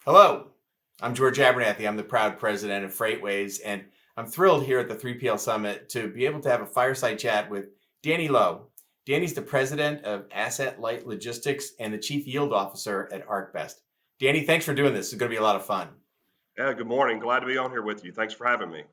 Hello, I'm George Abernathy. I'm the proud president of FreightWaves, and I'm thrilled here at the 3PL Summit to be able to have a fireside chat with Danny Lowe. Danny's the president of Asset Light Logistics and the chief yield officer at ArcBest. Danny, thanks for doing this. It's going to be a lot of fun. Yeah, good morning. Glad to be on here with you. Thanks for having me.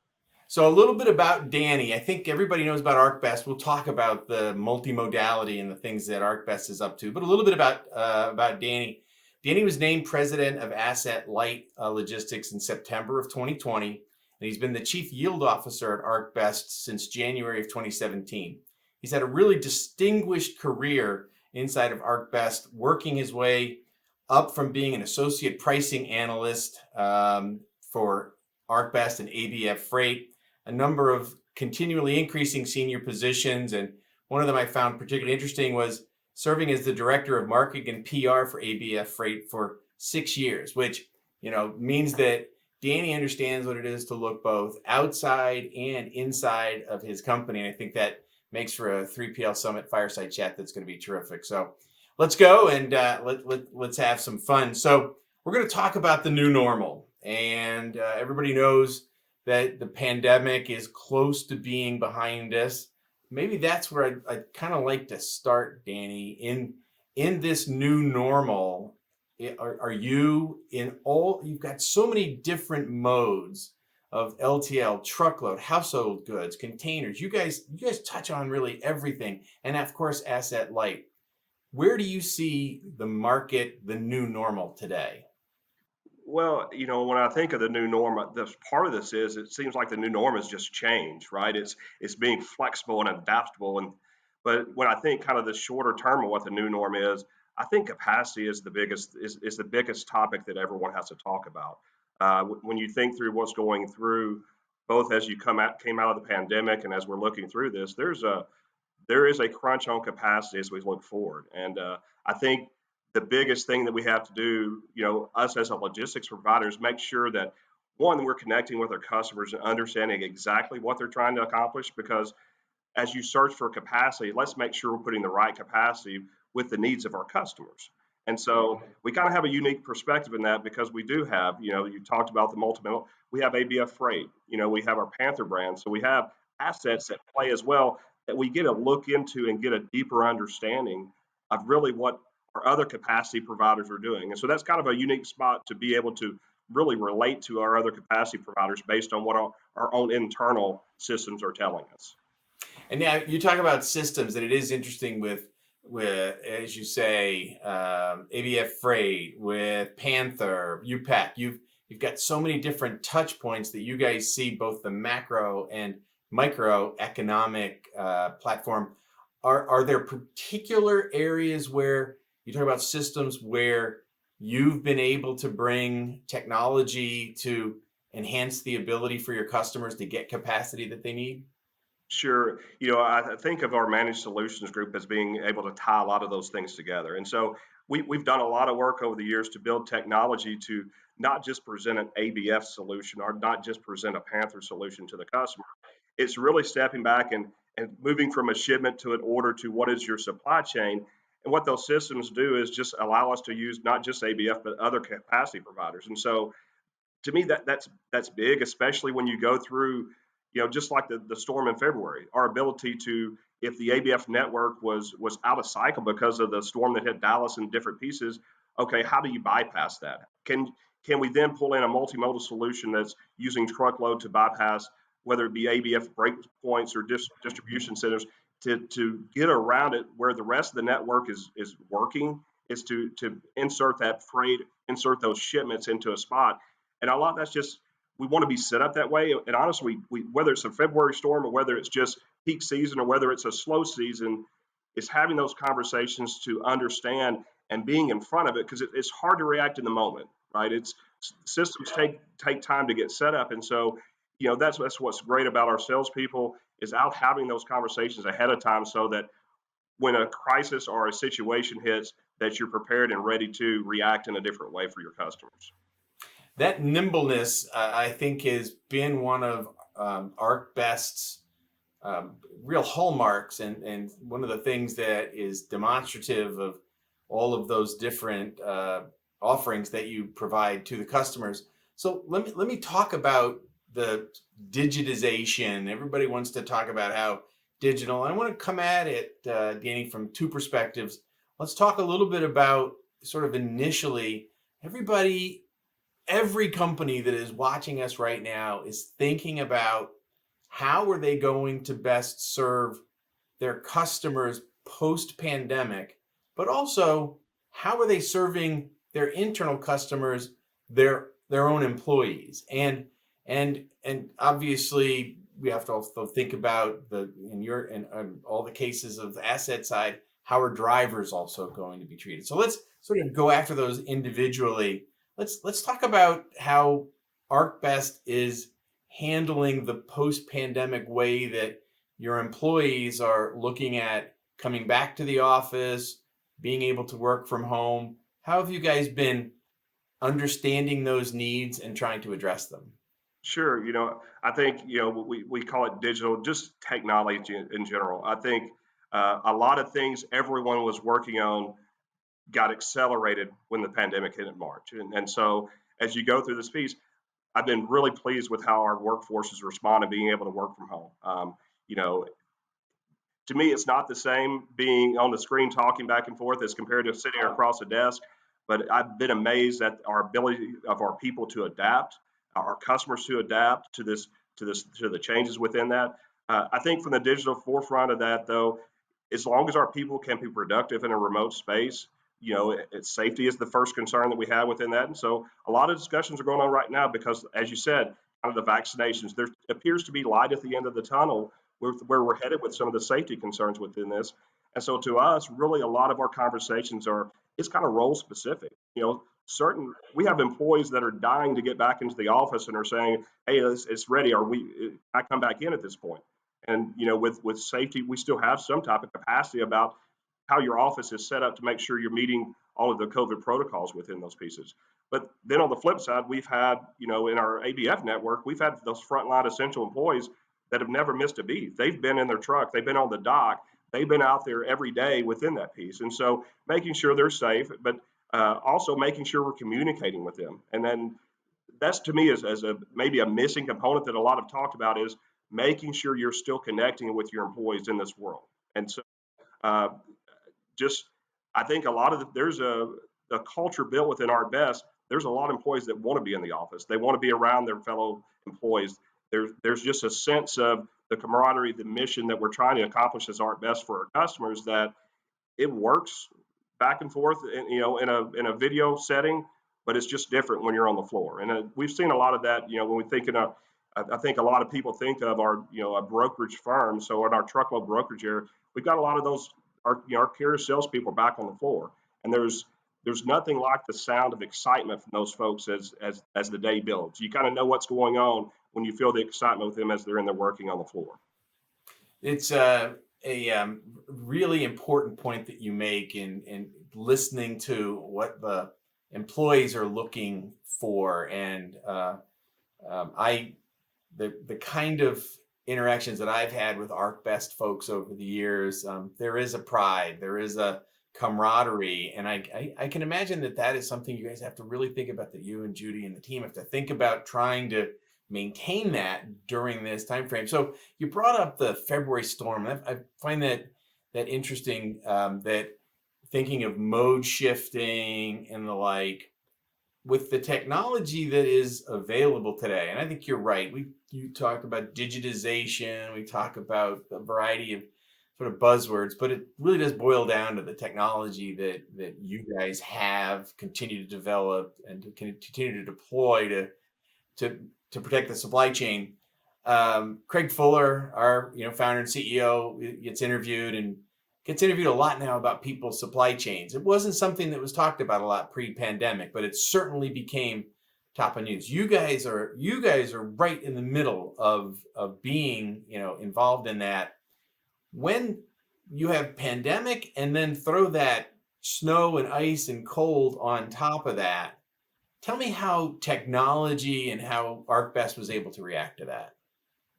So, a little bit about Danny. I think everybody knows about ArcBest. We'll talk about the multimodality and the things that ArcBest is up to, but a little bit about Danny. Danny was named president of Asset Light Logistics in September of 2020, and he's been the chief yield officer at ArcBest since January of 2017. He's had a really distinguished career inside of ArcBest, working his way up from being an associate pricing analyst for ArcBest and ABF Freight, a number of continually increasing senior positions. And one of them I found particularly interesting was serving as the director of marketing and PR for ABF Freight for 6 years, which, means that Danny understands what it is to look both outside and inside of his company. And I think that makes for a 3PL Summit fireside chat that's going to be terrific. So let's go and let's have some fun. So we're going to talk about the new normal. And everybody knows that the pandemic is close to being behind us. Maybe that's where I'd kind of like to start, Danny. In this new normal, are you in all? You've got so many different modes of LTL, truckload, household goods, containers. You guys touch on really everything, and of course, asset light. Where do you see the market, the new normal today? Well, when I think of the new norm, this part of this is it seems like the new norm is just change, right? It's being flexible and adaptable. But when I think kind of the shorter term of what the new norm is, I think capacity is the biggest topic that everyone has to talk about. When you think through what's going through, both as you came out of the pandemic and as we're looking through this, there is a crunch on capacity as we look forward. And I think the biggest thing that we have to do, us as a logistics provider, is make sure that one, we're connecting with our customers and understanding exactly what they're trying to accomplish. Because as you search for capacity, let's make sure we're putting the right capacity with the needs of our customers. And so we kind of have a unique perspective in that because we do have, you talked about the multiple, we have ABF Freight, we have our Panther brand. So we have assets that play as well that we get a look into and get a deeper understanding of really what our other capacity providers are doing. And so that's kind of a unique spot to be able to really relate to our other capacity providers based on what our own internal systems are telling us. And now you talk about systems, and it is interesting with as you say, ABF Freight, with Panther, UPAC. You've got so many different touch points that you guys see both the macro and microeconomic platform. Are there particular areas where you talk about systems where you've been able to bring technology to enhance the ability for your customers to get capacity that they need? Sure. I think of our managed solutions group as being able to tie a lot of those things together. And so we've done a lot of work over the years to build technology to not just present an ABF solution or not just present a Panther solution to the customer. It's really stepping back and moving from a shipment to an order to what is your supply chain. And what those systems do is just allow us to use not just ABF, but other capacity providers. And so to me, that's big, especially when you go through, just like the storm in February, our ability to, if the ABF network was out of cycle because of the storm that hit Dallas in different pieces, okay, how do you bypass that? Can we then pull in a multimodal solution that's using truckload to bypass whether it be ABF break points or distribution centers to get around it where the rest of the network is working, is to insert that freight, insert those shipments into a spot. And a lot that's just, we want to be set up that way. And honestly, whether it's a February storm or whether it's just peak season or whether it's a slow season, is having those conversations to understand and being in front of it, because it's hard to react in the moment, right? It's systems take time to get set up. And so, that's what's great about our salespeople is out having those conversations ahead of time so that when a crisis or a situation hits, that you're prepared and ready to react in a different way for your customers. That nimbleness, I think, has been one of ArcBest's real hallmarks, and one of the things that is demonstrative of all of those different offerings that you provide to the customers. So let me talk about the digitization. Everybody wants to talk about how digital. I want to come at it, Danny, from two perspectives. Let's talk a little bit about sort of initially everybody, every company that is watching us right now is thinking about how are they going to best serve their customers post pandemic, but also how are they serving their internal customers, their own employees, and obviously we have to also think about the in all the cases of the asset side, how are drivers also going to be treated. So let's sort of go after those individually. Let's talk about how ArcBest is handling the post pandemic way that your employees are looking at coming back to the office, being able to work from home. How have you guys been understanding those needs and trying to address them? Sure. I think, we call it digital, just technology in general. I think a lot of things everyone was working on got accelerated when the pandemic hit in March. And so as you go through this piece, I've been really pleased with how our workforce has responded, being able to work from home. You know, to me, it's not the same being on the screen talking back and forth as compared to sitting across a desk. But I've been amazed at our ability of our people to adapt, our customers to adapt to the changes within that. I think from the digital forefront of that, though, as long as our people can be productive in a remote space, safety is the first concern that we have within that. And so a lot of discussions are going on right now because, as you said, kind of the vaccinations, there appears to be light at the end of the tunnel where we're headed with some of the safety concerns within this. And so to us, really a lot of our conversations are, it's kind of role specific. Certain, we have employees that are dying to get back into the office and are saying, hey, it's ready. I come back in at this point? And, with safety, we still have some type of capacity about how your office is set up to make sure you're meeting all of the COVID protocols within those pieces. But then on the flip side, we've had, in our ABF network, we've had those frontline essential employees that have never missed a beat. They've been in their truck, they've been on the dock, they've been out there every day within that piece. And so making sure they're safe, but also making sure we're communicating with them. And then that's to me is as a maybe a missing component that a lot of talked about is making sure you're still connecting with your employees in this world. And so uh, just I think a lot of there's a culture built within ArcBest. There's a lot of employees that want to be in the office. They want to be around their fellow employees. There's just a sense of the camaraderie, the mission that we're trying to accomplish as ArcBest for our customers that it works back and forth, in a video setting, but it's just different when you're on the floor. And we've seen a lot of that. When we think of, I think a lot of people think of our, a brokerage firm. So in our truckload brokerage area, we've got a lot of those our carrier salespeople back on the floor, and there's nothing like the sound of excitement from those folks as the day builds. You kind of know what's going on when you feel the excitement with them as they're in there working on the floor. It's a really important point that you make in listening to what the employees are looking for, and I the kind of interactions that I've had with ArcBest folks over the years, there is a pride, there is a camaraderie, and I can imagine that is something you guys have to really think about. That you and Judy and the team have to think about trying to maintain that during this time frame. So you brought up the February storm. I find that interesting. That thinking of mode shifting and the like with the technology that is available today. And I think you're right. You talk about digitization. We talk about a variety of sort of buzzwords, but it really does boil down to the technology that you guys have continued to develop and to continue to deploy to to protect the supply chain. Craig Fuller, our founder and CEO, gets interviewed a lot now about people's supply chains. It wasn't something that was talked about a lot pre-pandemic, but it certainly became top of news. You guys are right in the middle of being involved in that. When you have pandemic and then throw that snow and ice and cold on top of that, tell me how technology and how ArcBest was able to react to that.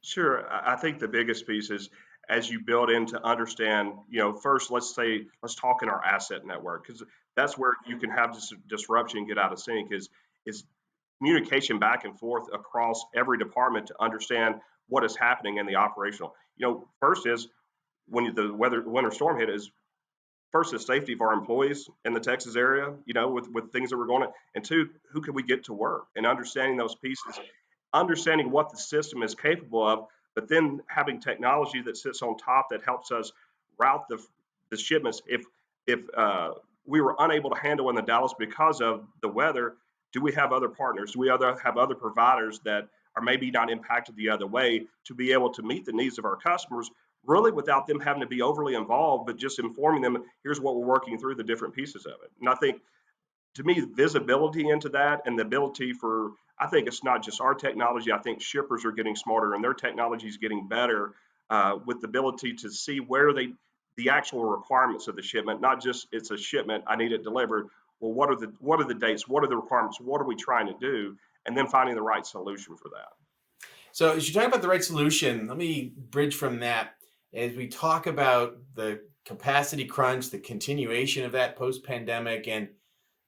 Sure. I think the biggest piece is as you build in to understand, first, let's talk in our asset network, because That's where you can have this disruption and get out of sync is communication back and forth across every department to understand what is happening in the operational. First is when the winter storm hit is first the safety of our employees in the Texas area, with things that were going on, and two, who can we get to work and understanding those pieces, understanding what the system is capable of, but then having technology that sits on top that helps us route the shipments. If we were unable to handle in the Dallas because of the weather, do we have other partners? Do we have other providers that are maybe not impacted the other way to be able to meet the needs of our customers, really without them having to be overly involved, but just informing them, here's what we're working through, the different pieces of it. And I think, to me, visibility into that and the ability for, I think it's not just our technology. I think shippers are getting smarter and their technology is getting better, with the ability to see where the actual requirements of the shipment, not just it's a shipment, I need it delivered. Well, what are the dates? What are the requirements? What are we trying to do? And then finding the right solution for that. So as you talk about the right solution, let me bridge from that as we talk about the capacity crunch, the continuation of that post-pandemic. And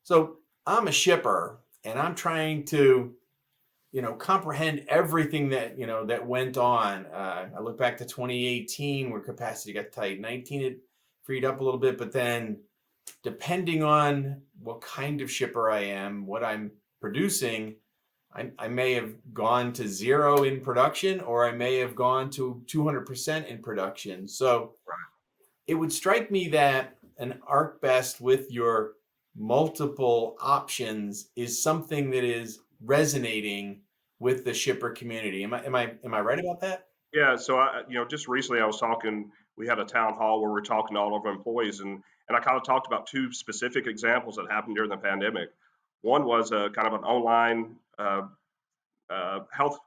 so I'm a shipper and I'm trying to, comprehend everything that went on. I look back to 2018 where capacity got tight. 19 it freed up a little bit, but then depending on what kind of shipper I am, what I'm producing, I may have gone to zero in production, or I may have gone to 200% in production. So it would strike me that an ArcBest with your multiple options is something that is resonating with the shipper community. Am I right about that? Yeah, so just recently I was talking. We had a town hall where we're talking to all of our employees, and I kind of talked about two specific examples that happened during the pandemic. One was a kind of an online health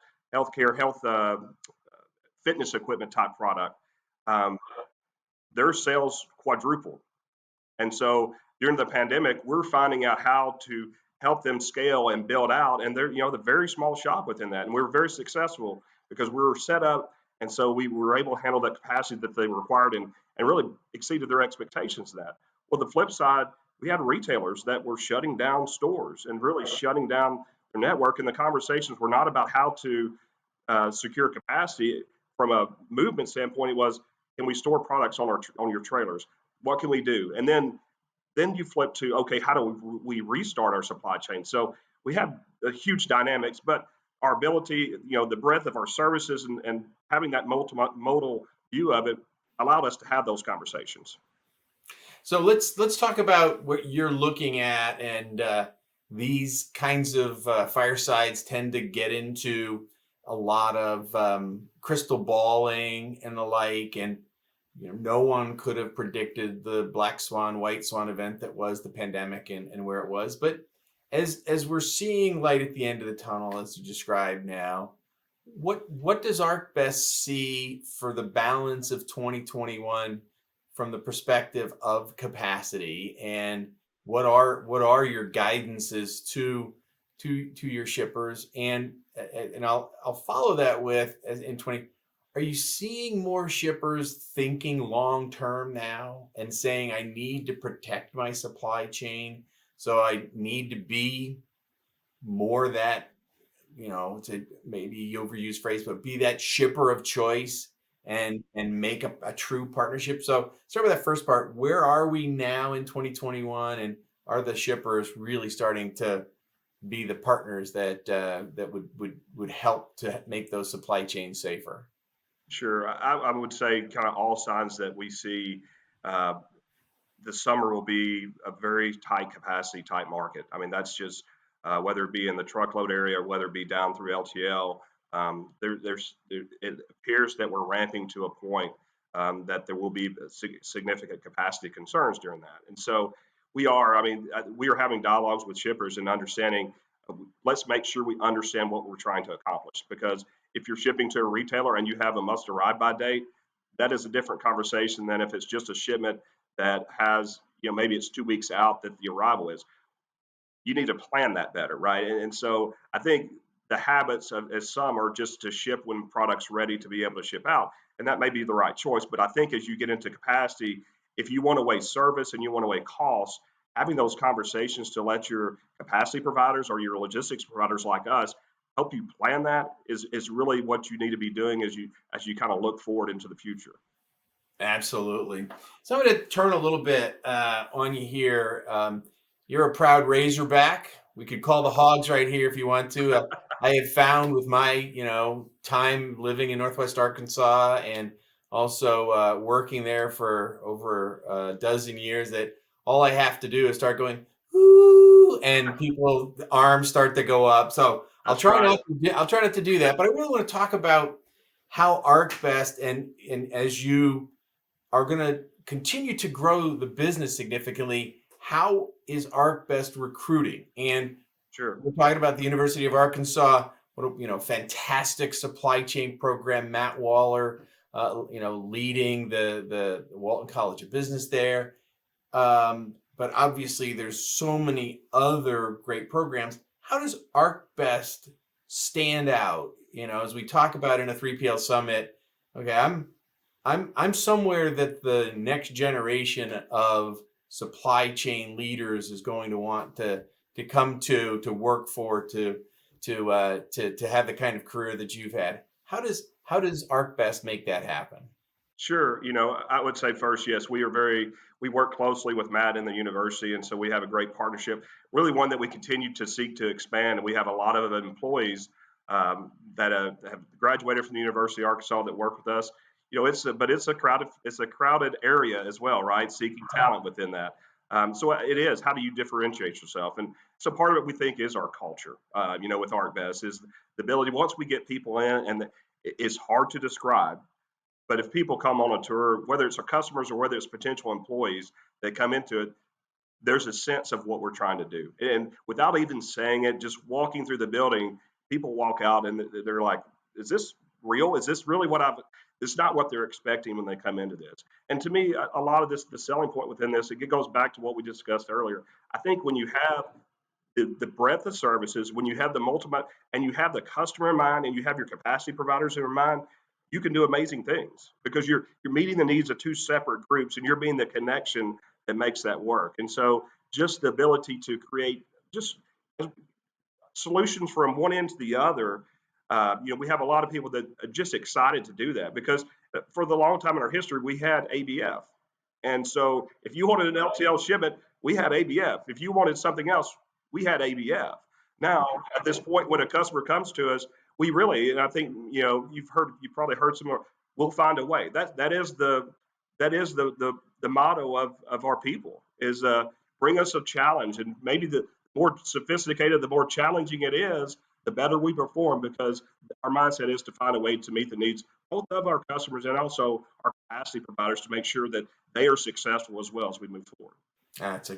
fitness equipment type product. Um, their sales quadrupled. And so during the pandemic, we're finding out how to help them scale and build out. And they're, the very small shop within that. And we were very successful because we were set up. And so we were able to handle that capacity that they required and really exceeded their expectations of that. Well, the flip side, we had retailers that were shutting down stores and really shutting down their network. And the conversations were not about how to secure capacity from a movement standpoint. It was, can we store products on your trailers? What can we do? And then you flip to, okay, how do we restart our supply chain? So we have a huge dynamics, but our ability, the breadth of our services and having that multimodal view of it allowed us to have those conversations. So let's talk about what you're looking at, and these kinds of firesides tend to get into a lot of crystal balling and the like, and no one could have predicted the black swan, white swan event that was the pandemic and where it was. But as we're seeing light at the end of the tunnel, as you described now, what does ArcBest see for the balance of 2021 from the perspective of capacity, and what are your guidances to your shippers? And I'll follow that with, as in 20, are you seeing more shippers thinking long term now and saying, I need to protect my supply chain, so I need to be more that, to maybe overused phrase, but be that shipper of choice and make a true partnership? So start with that first part. Where are we now in 2021, and are the shippers really starting to be the partners that would help to make those supply chains safer? Sure. I would say kind of all signs that we see, uh, the summer will be a very tight capacity, tight market. I mean, that's just whether it be in the truckload area or whether it be down through LTL. It appears that we're ramping to a point that there will be significant capacity concerns during that. And so we are, I mean, we are having dialogues with shippers and understanding, let's make sure we understand what we're trying to accomplish. Because if you're shipping to a retailer and you have a must arrive by date, that is a different conversation than if it's just a shipment that has, maybe it's 2 weeks out that the arrival is. You need to plan that better, right? And so I think the habits of, as some are just to ship when product's ready to be able to ship out, and that may be the right choice. But I think as you get into capacity, if you want to weigh service and you want to weigh cost, having those conversations to let your capacity providers or your logistics providers like us help you plan that is really what you need to be doing as you kind of look forward into the future. Absolutely. So I'm going to turn a little bit on you here. You're a proud Razorback. We could call the Hogs right here if you want to. I have found with my, time living in Northwest Arkansas and also working there for over a dozen years that all I have to do is start going, "Woo," and people the arms start to go up. So That's right. I'll try not to do that. But I really want to talk about how ArcBest and as you are going to continue to grow the business significantly, how is ArcBest recruiting? And Sure. we're talking about the University of Arkansas, what fantastic supply chain program. Matt Waller, leading the Walton College of Business there. But obviously, there's so many other great programs. How does ArcBest stand out? As we talk about in a 3PL summit. Okay, I'm somewhere that the next generation of supply chain leaders is going to want to come to work for to have the kind of career that you've had. How does ArcBest make that happen? Sure. I would say first, yes, we work closely with Matt in the university, and so we have a great partnership. Really, one that we continue to seek to expand. And we have a lot of employees that have graduated from the University of Arkansas that work with us. But it's a crowded area as well, right? Seeking talent within that. So it is. How do you differentiate yourself? And so part of it we think is our culture. With ArcBest is the ability once we get people in, and it's hard to describe, but if people come on a tour, whether it's our customers or whether it's potential employees that come into it, there's a sense of what we're trying to do. And without even saying it, just walking through the building, people walk out and they're like, is this real? Is this really what I've, it's not what they're expecting when they come into this. And to me, a lot of this, the selling point within this, it goes back to what we discussed earlier. I think when you have the breadth of services, when you have the multiple and you have the customer in mind and you have your capacity providers in mind, you can do amazing things because you're meeting the needs of two separate groups and you're being the connection that makes that work. And so just the ability to create just solutions from one end to the other. We have a lot of people that are just excited to do that because for the long time in our history, we had ABF. And so if you wanted an LTL shipment, we had ABF. If you wanted something else, we had ABF. Now, at this point, when a customer comes to us, we really, and I think, you've probably heard some more, we'll find a way. That is the motto of our people is bring us a challenge. And maybe the more sophisticated, the more challenging it is, the better we perform because our mindset is to find a way to meet the needs both of our customers and also our capacity providers to make sure that they are successful as well as we move forward. That's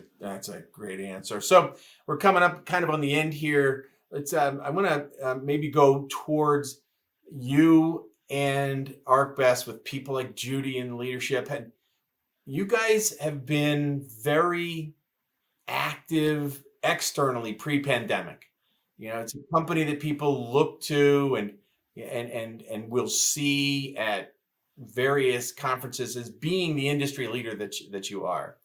a great answer. So we're coming up kind of on the end here. Let's I want to maybe go towards you and ArcBest with people like Judy in leadership. And you guys have been very active externally pre-pandemic. It's a company that people look to and will see at various conferences as being the industry leader that you are.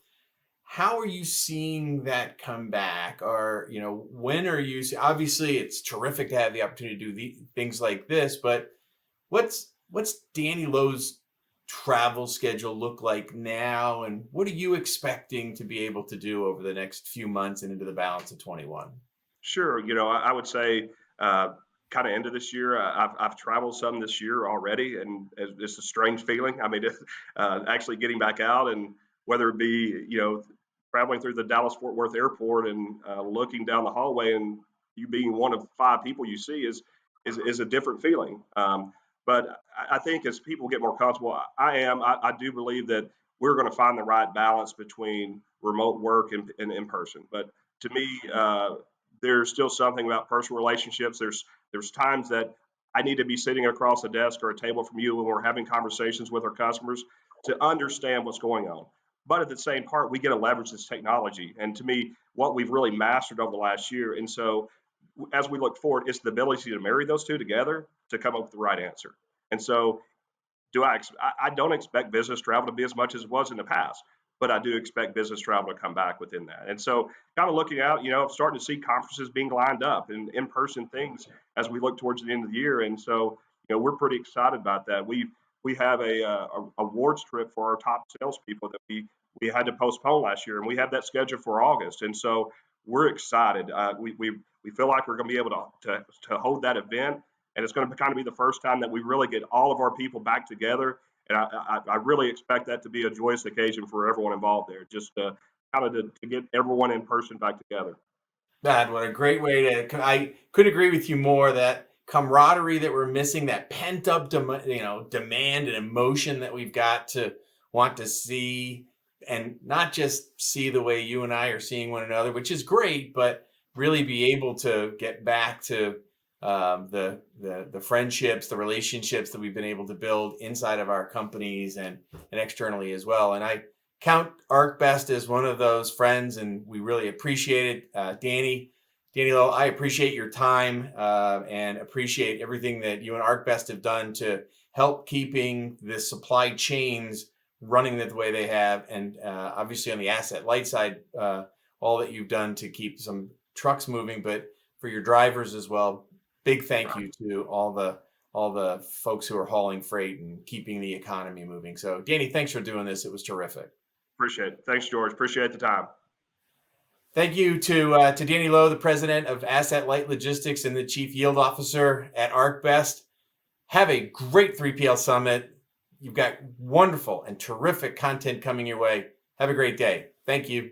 How are you seeing that come back? Or, when are you, obviously it's terrific to have the opportunity to do things like this, but what's Danny Lowe's travel schedule look like now? And what are you expecting to be able to do over the next few months and into the balance of 21? Sure. I would say kind of into this year, I've traveled some this year already, and it's a strange feeling. I mean, actually getting back out and whether it be, traveling through the Dallas Fort Worth airport and looking down the hallway and you being one of five people you see is a different feeling. But I think as people get more comfortable, I do believe that we're going to find the right balance between remote work and in person. But to me, there's still something about personal relationships. There's times that I need to be sitting across a desk or a table from you when we're having conversations with our customers to understand what's going on. But at the same part, we get to leverage this technology. And to me, what we've really mastered over the last year. And so as we look forward, it's the ability to marry those two together to come up with the right answer. And so I don't expect business travel to be as much as it was in the past, but I do expect business travel to come back within that. And so, kind of looking out, starting to see conferences being lined up and in-person things as we look towards the end of the year. And so, we're pretty excited about that. We have a awards trip for our top salespeople that we had to postpone last year, and we have that scheduled for August. And so, we're excited. We feel like we're going to be able to hold that event, and it's going to kind of be the first time that we really get all of our people back together. And I really expect that to be a joyous occasion for everyone involved there, just kind of to get everyone in person back together. God, what a great way to. I could agree with you more. That camaraderie that we're missing, that pent up, demand and emotion that we've got to want to see, and not just see the way you and I are seeing one another, which is great, but really be able to get back to the friendships, the relationships that we've been able to build inside of our companies and externally as well. And I count ArcBest as one of those friends, and we really appreciate it. Danny Lowe, I appreciate your time and appreciate everything that you and ArcBest have done to help keeping the supply chains running the way they have, and obviously on the asset light side, all that you've done to keep some trucks moving, but for your drivers as well. Big thank you to all the folks who are hauling freight and keeping the economy moving. So, Danny, thanks for doing this. It was terrific. Appreciate it. Thanks, George. Appreciate the time. Thank you to Danny Lowe, the president of Asset Light Logistics and the chief yield officer at ArcBest. Have a great 3PL summit. You've got wonderful and terrific content coming your way. Have a great day. Thank you.